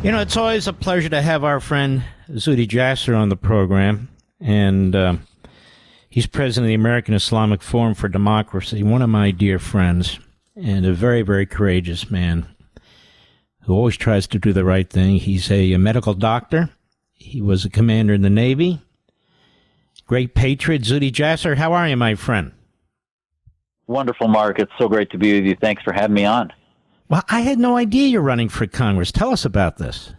You know, it's always a pleasure to have our friend Zuhdi Jasser on the program, and he's president of the American Islamic Forum for Democracy, one of my dear friends, and a very, very courageous man who always tries to do the right thing. He's a medical doctor. He was a commander in the Navy. Great patriot. Zuhdi Jasser, how are you, my friend? Wonderful, Mark. It's so great to be with you. Thanks for having me on. Well, I had no idea you're running for Congress. Tell us about this.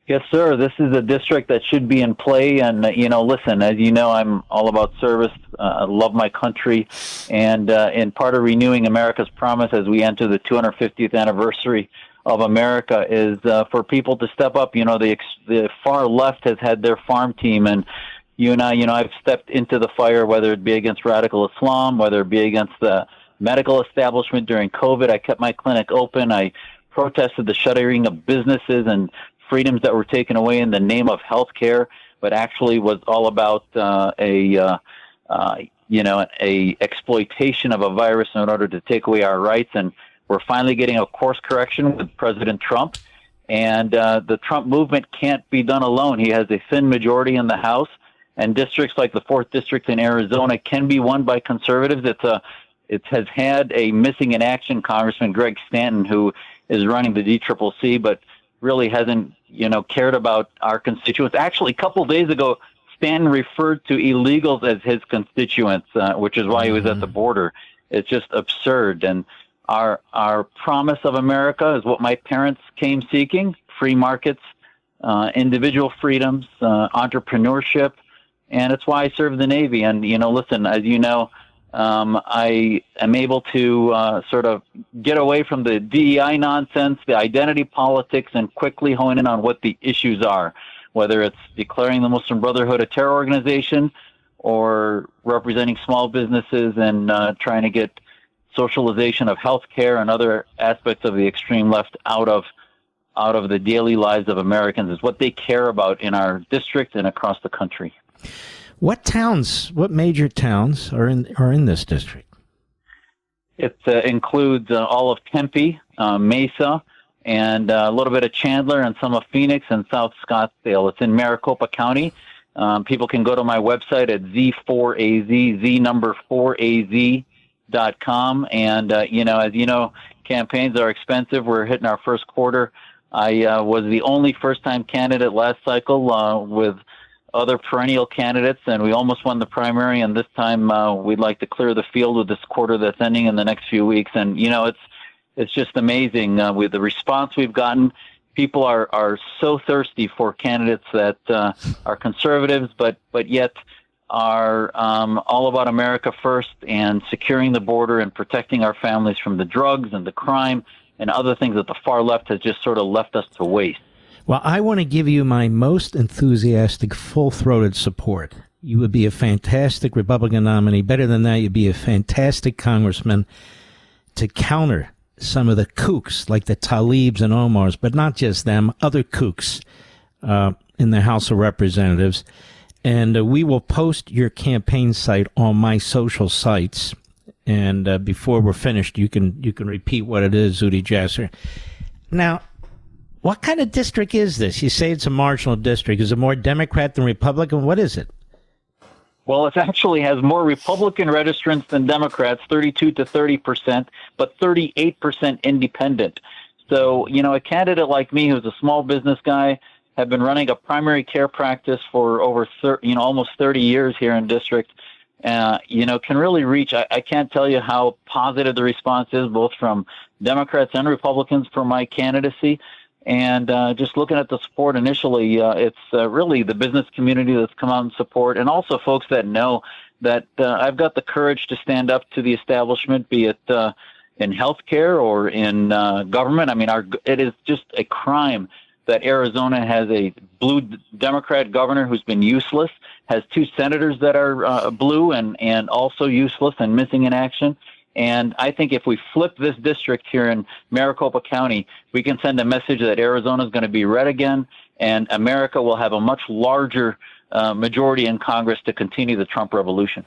Yes, sir. This is a district that should be in play. And, listen, as you know, I'm all about service. I love my country. And in part of renewing America's promise as we enter the 250th anniversary of America is for people to step up. You know, the far left has had their farm team. And you and I, I've stepped into the fire, whether it be against radical Islam, whether it be against the medical establishment during COVID. I kept my clinic open. I protested the shuttering of businesses and freedoms that were taken away in the name of health care, but actually was all about a exploitation of a virus in order to take away our rights. And we're finally getting a course correction with President Trump. And the Trump movement can't be done alone. He has a thin majority in the House, and districts like the 4th District in Arizona can be won by conservatives. It has had a missing in action Congressman Greg Stanton, who is running the DCCC, but really hasn't, cared about our constituents. Actually, a couple of days ago, Stanton referred to illegals as his constituents, which is why he was at the border. It's just absurd. And our promise of America is what my parents came seeking: free markets, individual freedoms, entrepreneurship. And it's why I serve the Navy. And, listen, as you know, I am able to sort of get away from the DEI nonsense, the identity politics, and quickly hone in on what the issues are, whether it's declaring the Muslim Brotherhood a terror organization or representing small businesses and trying to get socialization of health care and other aspects of the extreme left out of the daily lives of Americans is what they care about in our district and across the country. What major towns are in this district? It includes all of Tempe, Mesa, and a little bit of Chandler and some of Phoenix and South Scottsdale. It's in Maricopa County. People can go to my website at z4az4az.com. And, as you know, campaigns are expensive. We're hitting our first quarter. I was the only first-time candidate last cycle with other perennial candidates, and we almost won the primary, and this time we'd like to clear the field with this quarter that's ending in the next few weeks. And, it's just amazing with the response we've gotten. People are so thirsty for candidates that are conservatives, but yet are all about America first and securing the border and protecting our families from the drugs and the crime and other things that the far left has just sort of left us to waste. Well, I want to give you my most enthusiastic, full-throated support. You would be a fantastic Republican nominee. Better than that, you'd be a fantastic congressman to counter some of the kooks, like the Tlaibs and Omars, but not just them, other kooks in the House of Representatives. And we will post your campaign site on my social sites. And before we're finished, you can repeat what it is, Zuhdi Jasser. Now, what kind of district is this? You say it's a marginal district. Is it more Democrat than Republican? What is it? Well, it actually has more Republican registrants than Democrats, 32 to 30%, but 38% independent. So, a candidate like me, who's a small business guy, have been running a primary care practice for over almost 30 years here in district, can really reach. I can't tell you how positive the response is, both from Democrats and Republicans, for my candidacy. And just looking at the support initially, it's really the business community that's come out and support, and also folks that know that I've got the courage to stand up to the establishment, be it in healthcare or in government. I mean, it is just a crime that Arizona has a blue Democrat governor who's been useless, has 2 senators that are blue and also useless and missing in action. And I think if we flip this district here in Maricopa County, we can send a message that Arizona is going to be red again, and America will have a much larger majority in Congress to continue the Trump revolution.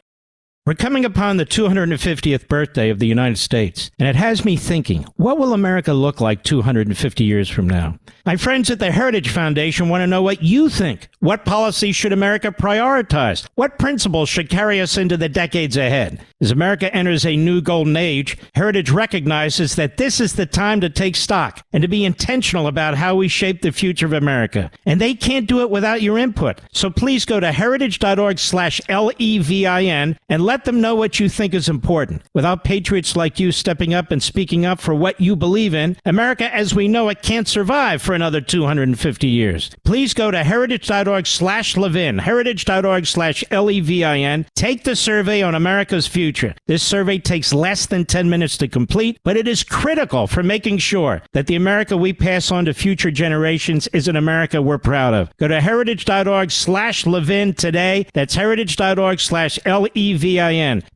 We're coming upon the 250th birthday of the United States, and it has me thinking, what will America look like 250 years from now? My friends at the Heritage Foundation want to know what you think. What policies should America prioritize? What principles should carry us into the decades ahead? As America enters a new golden age, Heritage recognizes that this is the time to take stock and to be intentional about how we shape the future of America. And they can't do it without your input. So please go to heritage.org/LEVIN and let them know what you think is important. Without patriots like you stepping up and speaking up for what you believe in, America as we know it can't survive for another 250 years. Please go to heritage.org/Levin, heritage.org/LEVIN. Take the survey on America's future. This survey takes less than 10 minutes to complete, but it is critical for making sure that the America we pass on to future generations is an America we're proud of. Go to heritage.org/Levin today. That's heritage.org/LEVIN.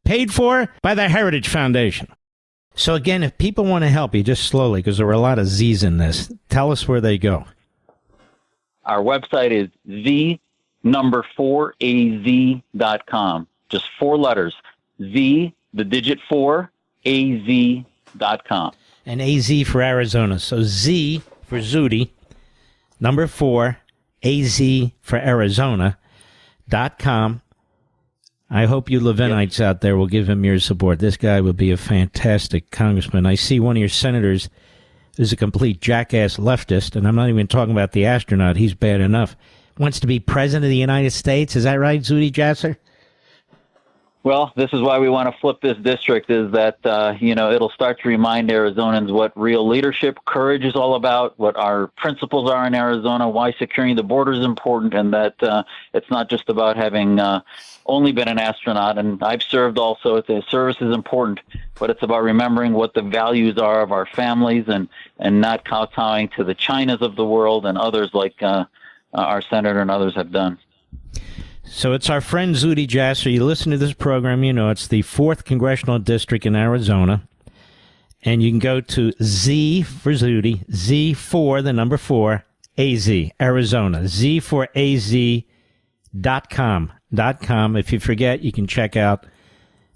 Paid for by the Heritage Foundation. So again, if people want to help you, just slowly, because there were a lot of Z's in this, tell us where they go. Our website is the4az.com. Just 4 letters. The digit 4, az.com. And AZ for Arizona. So Z for Zuhdi, number 4, AZ for Arizona.com. I hope you Levinites out there will give him your support. This guy would be a fantastic congressman. I see one of your senators is a complete jackass leftist, and I'm not even talking about the astronaut. He's bad enough. Wants to be president of the United States. Is that right, Zuhdi Jasser? Well, this is why we want to flip this district, is that, it'll start to remind Arizonans what real leadership, courage is all about, what our principles are in Arizona, why securing the border is important, and that it's not just about having only been an astronaut. And I've served also. The service is important, but it's about remembering what the values are of our families and not kowtowing to the Chinas of the world and others like our senator and others have done. So it's our friend Zuhdi Jasser. You listen to this program, you know it's the 4th Congressional District in Arizona. And you can go to Z for Zuhdi, Z for the number 4, AZ, Arizona, Z for AZ.com. If you forget, you can check out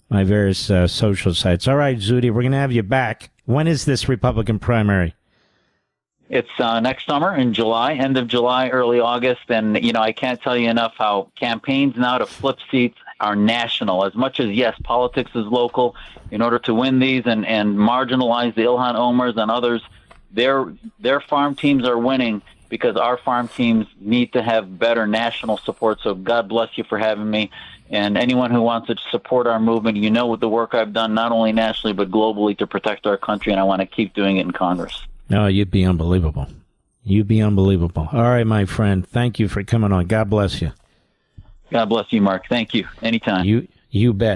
my various social sites. All right, Zuhdi, we're going to have you back. When is this Republican primary? It's next summer in July, end of July, early August. And, I can't tell you enough how campaigns now to flip seats are national. As much as, yes, politics is local, in order to win these and marginalize the Ilhan Omars and others, their farm teams are winning because our farm teams need to have better national support. So God bless you for having me. And anyone who wants to support our movement, with the work I've done, not only nationally, but globally to protect our country. And I want to keep doing it in Congress. No, you'd be unbelievable. You'd be unbelievable. All right, my friend. Thank you for coming on. God bless you. God bless you, Mark. Thank you. Anytime. You bet.